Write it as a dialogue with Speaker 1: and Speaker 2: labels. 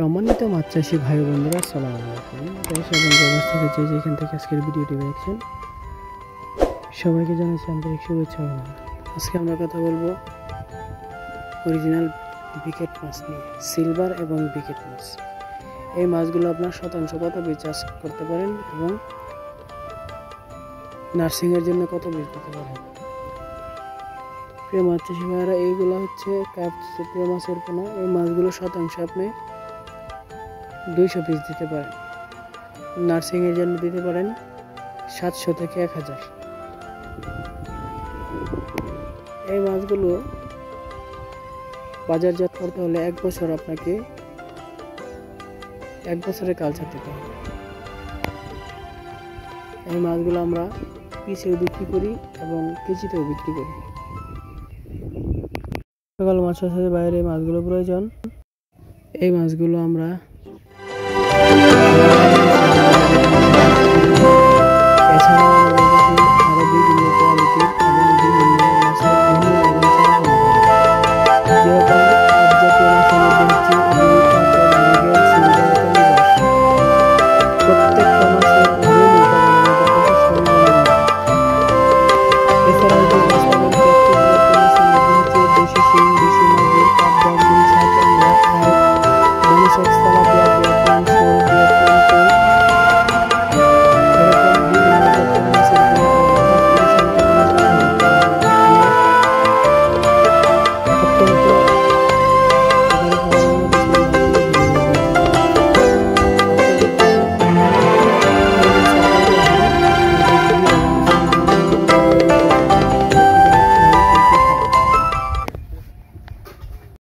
Speaker 1: সম্মানিত মাছ চাষি ভাই বন্ধুরা, আসসালামু আলাইকুম। দেশ এবং প্রবাস থেকে যে যেখান থেকে আজকের ভিডিওটি দেখছেন সবাইকে জানাচ্ছি আন্তরিক শুভেচ্ছা ও অভিনন্দন। আজকে আমরা কথা বলবো অরিজিনাল বিকেট মাছ নিয়ে, সিলভার এবং বিকেট মাছ। এই মাছগুলো আপনার শতাংশ কত বীজ চাষ করতে পারেন এবং নার্সিংয়ের জন্য কত বীজ দিতে পারেন। প্রিয় মাছ চাষি ভাইরা, এইগুলো হচ্ছে কাপ জাতীয় মাছের পোনা। এই মাছগুলো শতাংশ আপনি 200 পিস দিতে পারেন। নার্সিংয়ের জন্য দিতে পারেন 700 থেকে 1000। এই মাছগুলো বাজারজাত করতে হলে 1 বছর আপনাকে 1 বছরের কালচার দিতে হবে। এই মাছগুলো আমরা পিসেও বিক্রি করি এবং কেজিতেও বিক্রি করি। সকল মাছ চাষের বাইরে মাছগুলো প্রয়োজন। এই মাছগুলো আমরা